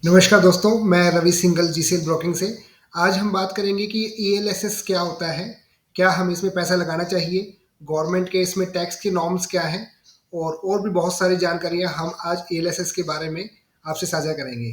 नमस्कार दोस्तों, मैं रवि सिंघल जीसीएल ब्रोकिंग से। आज हम बात करेंगे कि ईएलएसएस क्या होता है, क्या हम इसमें पैसा लगाना चाहिए, गवर्नमेंट के इसमें टैक्स की नॉर्म्स क्या हैं और भी बहुत सारी जानकारियां हम आज ईएलएसएस के बारे में आपसे साझा करेंगे।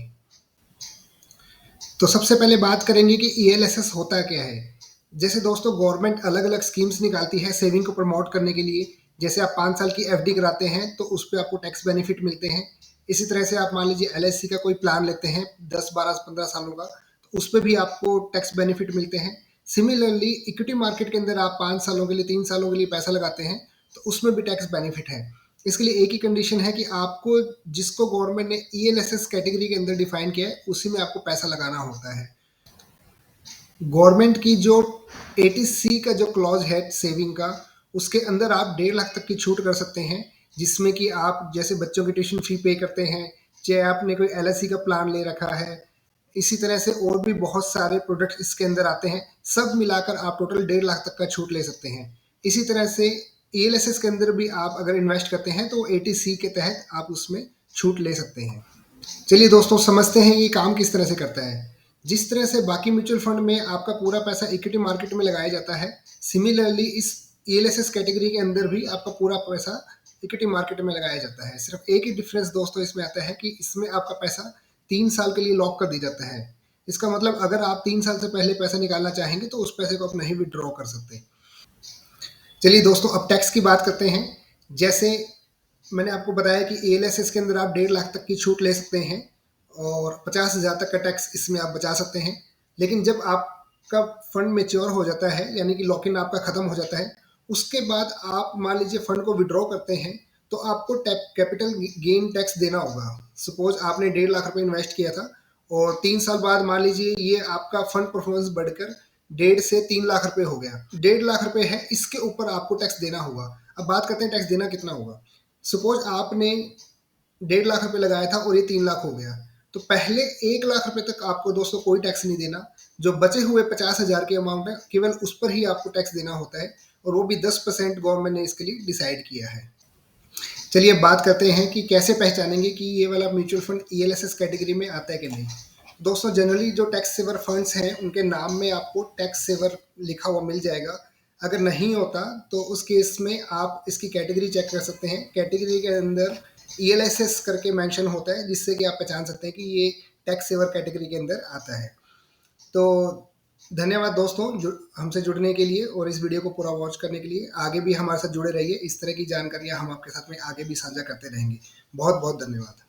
तो सबसे पहले बात करेंगे कि ईएलएसएस होता क्या है। जैसे दोस्तों, गवर्नमेंट अलग-अलग स्कीम्स निकालती है सेविंग को प्रमोट करने के लिए। जैसे आप 5 साल की एफडी कराते हैं तो उस पे आपको टैक्स बेनिफिट मिलते हैं। इसी तरह से आप मान लीजिए एलआईसी का कोई प्लान लेते हैं 10, 12, 15 सालों का, तो उस पे भी आपको टैक्स बेनिफिट मिलते हैं। सिमिलरली इक्विटी मार्केट के अंदर आप 5 सालों के लिए, 3 सालों के लिए पैसा लगाते हैं, तो उसमें भी टैक्स बेनिफिट है। इसके लिए एक ही कंडीशन है कि आपको जिसको गवर्नमेंट ने ईएलएसएस कैटेगरी के अंदर डिफाइन किया है, उसी में आपको पैसा लगाना होता है। गवर्नमेंट की जो 80C का जो क्लॉज है सेविंग का, उसके अंदर आप 1.5 लाख तक की छूट कर सकते हैं, जिसमें कि आप जैसे बच्चों की ट्यूशन फी पे करते हैं, चाहे आपने कोई एलआईसी का प्लान ले रखा है, इसी तरह से और भी बहुत सारे प्रोडक्ट इसके अंदर आते हैं। सब मिलाकर आप टोटल 1.5 लाख तक का छूट ले सकते हैं। इसी तरह से ईएलएसएस के अंदर भी आप अगर इन्वेस्ट करते हैं तो 80C के तहत आप उसमें छूट ले सकते हैं। चलिए दोस्तों, समझते हैं ये काम किस तरह से करता है। जिस तरह से बाकी म्यूचुअल फंड में आपका पूरा पैसा इक्विटी मार्केट में लगाया जाता है, सिमिलरली इस ईएलएसएस कैटेगरी के अंदर भी आपका पूरा पैसा इक्विटी मार्केट में लगाया जाता है। सिर्फ एक ही डिफरेंस दोस्तों इसमें आता है कि इसमें आपका पैसा 3 साल के लिए लॉक कर दिया जाता है। इसका मतलब अगर आप 3 साल से पहले पैसा निकालना चाहेंगे तो उस पैसे को आप नहीं विड्रॉ कर सकते। चलिए दोस्तों, अब टैक्स की बात करते हैं। जैसे मैंने आपको बताया कि ईएलएसएस के अंदर आप 1.5 लाख तक की छूट ले सकते हैं और 50,000 तक का टैक्स इसमें आप बचा सकते हैं। लेकिन जब आपका फंड मैच्योर हो जाता है, यानी कि लॉक इन आपका खत्म हो जाता है, उसके बाद आप मान लीजिए फंड को विड्रॉ करते हैं, तो आपको कैपिटल गेन टैक्स देना होगा। सपोज आपने 1.5 लाख रुपए इन्वेस्ट किया था और 3 साल बाद मान लीजिए ये आपका फंड परफॉर्मेंस बढ़कर 1.5 से 3 लाख रुपए हो गया। 1.5 लाख रुपए है, इसके ऊपर आपको टैक्स देना होगा। अब बात करते हैं टैक्स देना कितना होगा। सपोज आपने 1.5 लाख रुपए लगाया था और ये 3 लाख हो गया, तो पहले 1 लाख रुपए तक आपको दोस्तों कोई टैक्स नहीं देना। जो बचे हुए 50,000 के अमाउंट है, केवल उस पर ही आपको टैक्स देना होता है, और वो भी 10% गवर्नमेंट ने इसके लिए डिसाइड किया है। चलिए बात करते हैं कि कैसे पहचानेंगे कि ये वाला म्यूचुअल फंड ईएलएसएस कैटेगरी में आता है कि नहीं। दोस्तों, जनरली जो टैक्स सेवर फंड्स हैं उनके नाम में आपको टैक्स सेवर लिखा हुआ मिल जाएगा। अगर नहीं होता तो उस केस में आप इसकी कैटेगरी चेक कर सकते हैं। कैटेगरी के अंदर ईएलएसएस करके मेंशन होता है, जिससे कि आप पहचान सकते हैं कि ये टैक्स सेवर कैटेगरी के अंदर आता है। तो धन्यवाद दोस्तों हमसे जुड़ने के लिए और इस वीडियो को पूरा वॉच करने के लिए। आगे भी हमारे साथ जुड़े रहिए, इस तरह की जानकारियां हम आपके साथ में आगे भी साझा करते रहेंगे। बहुत बहुत धन्यवाद।